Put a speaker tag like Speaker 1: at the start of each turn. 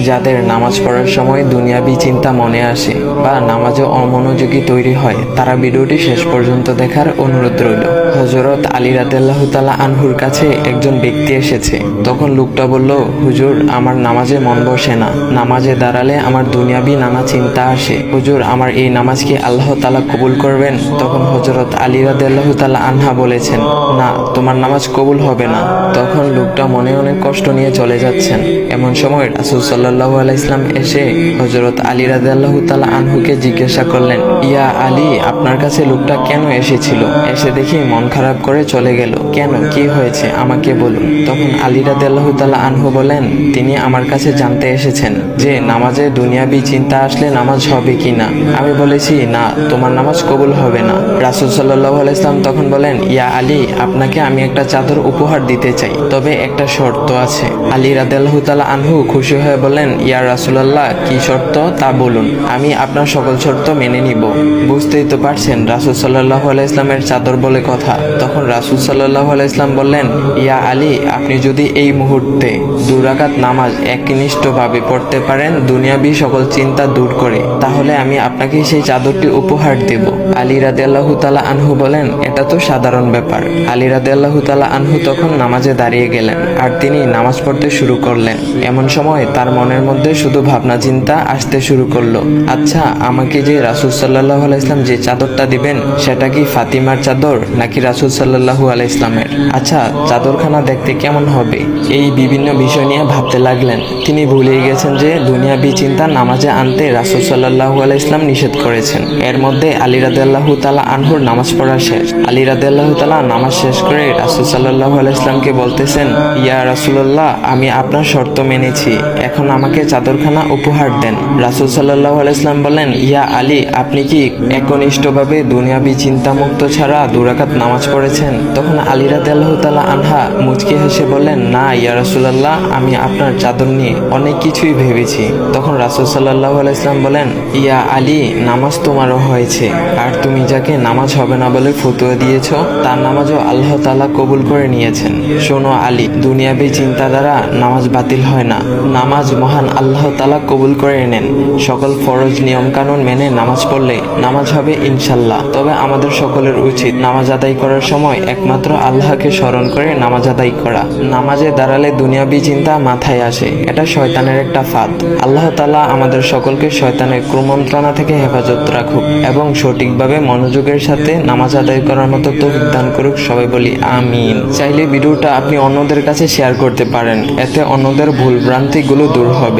Speaker 1: যাদের নামাজ পড়ার সময় দুনিয়াবি চিন্তা মনে আসে বা নামাজে অমনোযোগী তৈরি হয়, তারা ভিডিওটি শেষ পর্যন্ত দেখার অনুরোধ রইল। হযরত আলী রাদিয়াল্লাহু তাআলা আনহুর কাছে একজন ব্যক্তি এসেছে। তখন লোকটা বলল, হুজুর, আমার নামাজে মন বসে না। নামাজে দাঁড়ালে আমার দুনিয়াবি নানা চিন্তা আসে। হুজুর, আমার এই নামাজ কি আল্লাহ তাআলা কবুল করবেন? তখন হযরত আলী রাদিয়াল্লাহু তাআলা আনহা বলেছেন, না, তোমার নামাজ কবুল হবে না। তখন লোকটা মনে অনেক কষ্ট নিয়ে চলে যাচ্ছেন। এমন সময় রাসূল সাল্লাল্লাহু আলাইহি ওয়াসাল্লাম এসে হযরত আলী রাদিয়াল্লাহু তাআলা আনহুকে জিজ্ঞাসা করলেন, ইয়া আলী, আপনার কাছে লোকটা কেন এসেছিল? এসে দেখি মন খারাপ করে চলে গেল। কেন, কি হয়েছে আমাকে বলুন। তখন আলী রাদিয়াল্লাহু তাআলা আনহু বলেন, তিনি আমার কাছে জানতে এসেছেন যে নামাজে দুনিয়াবি চিন্তা আসলে নামাজ হবে কিনা। আমি বলেছি, না, তোমার নামাজ কবুল হবে না। রাসূল সাল্লাল্লাহু আলাইহি ওয়াসাল্লাম তখন বলেন, ইয়া আলী, আপনাকে আমি একটা চাদর উপহার দিতে চাই, তবে একটা শর্ত আছে। আলী রাদিয়াল্লাহু তাআলা আনহু খুশি হয়ে বলেন, ইয়া রাসূলুল্লাহ, কি শর্ত তা বলুন, আমি আপনার সকল শর্ত মেনে নিব। বুঝতেই তো পারছেন রাসূল সাল্লাল্লাহু আলাইহি ওয়াসাল্লামের চাদর বলে কথা। তখন রাসূল সাল্লাল্লাহু আলাইহি ওয়াসাল্লাম বললেন, ইয়া আলী, আপনি যদি এই মুহূর্তে 2 রাকাত নামাজ একনিষ্ঠভাবে পড়তে পারেন দুনিয়াবি সকল চিন্তা দূর করে, তাহলে আমি আপনাকে সেই চাদরটি উপহার দেব। আলী রাদিয়াল্লাহু তাআলা আনহু বলেন, এটা তো সাধারণ ব্যাপার। আলী রাদিয়াল্লাহু তাআলা আনহু তখন নামাজে দাঁড়িয়ে গেলেন আর তিনি নামাজ পড়তে শুরু করলেন। এমন সময় তার মনের মধ্যে শুধু ভাবনা চিন্তা আসতে শুরু করলো, আচ্ছা, আমাকে যে রাসূল সাল্লাল্লাহু আলাইহি ওয়াসাল্লাম যে চাদরটা দিবেন, সেটা কি ফাতিমার চাদর নাকি রাসূল সাল্লাল্লাহু আলাইহি ওয়াসাল্লামের? আচ্ছা, চাদরখানা দেখতে কেমন হবে? এই বিভিন্ন বিষয় নিয়ে ভাবতে লাগলেন। তিনি ভুলেই গেছেন যে দুনিয়াবি চিন্তা নামাজে আনতে রাসূল সাল্লাল্লাহু আলাইহি ওয়াসাল্লাম নিষেধ করেছেন। এর মধ্যে আলী রাদিয়াল্লাহু তাআলা আনহুর নামাজ পড়া শেষ। আলী রাদিয়াল্লাহু তাআলা নামাজ শেষ করে রাসূল সাল্লাল্লাহু আলাইহি ওয়াসাল্লামকে বলতেছেন, ইয়া রাসূলুল্লাহ, আমি আপনার শর্ত মেনেছি, এখন আমাকে চাদরখানা উপহার দেন। রাসূল সাল্লাল্লাহু আলাইহি ওয়াসাল্লাম বলেন, ইয়া আলী, আপনি কি একনিষ্ঠভাবে দুনিয়াবি চিন্তামুক্ত ছাড়া 2 রাকাত নামাজ পড়েছেন? তখন আলী রাদিয়াল্লাহু তাআলা আনহা মুচকি হেসে বললেন, না ইয়া রাসূলুল্লাহ, আমি আপনার চাদর নিয়ে অনেক কিছুই ভেবেছি। তখন রাসূল সাল্লাল্লাহু আলাইহি ওয়াসাল্লাম বলেন, ইয়া আলী, নামাজ তোমারও হয়েছে, আর তুমি যাকে নামাজ হবে না বলে ফতোয়া দিয়েছো, তার নামাজও আল্লাহ তাআলা কবুল করে নিয়েছেন। শোনো আলী, দুনিয়াবি চিন্তা দ্বারা নামাজ বাতিল হয় না, নামাজ মহান আল্লাহ তাআলা কবুল করে নেন। সকল ফরজ নিয়ম কানুন মেনে নামাজ পড়লে নামাজ হবে ইনশাল্লাহ। তবে আমাদের সকলের উচিত নামাজ আদায় করার সময় একমাত্র আল্লাহকে স্মরণ করে নামাজ আদায় করা। নামাজে দাঁড়ালে দুনিয়াবি চিন্তা মাথায় আসে, এটা শয়তানের একটা ফাঁদ। আল্লাহ তাআলা আমাদের সকলকে শয়তানের কুমন্ত্রণা থেকে হেফাজত রাখুক এবং সঠিকভাবে মনোযোগের সাথে নামাজ আদায় করার মতো তৌফিক দান করুক। সবাই বলি আমিন। চাইলে ভিডিওটা আপনি অন্যদের কাছে শেয়ার করতে পারেন, এতে অন্যদের ভুল ভ্রান্তিগুলো দূর হবে।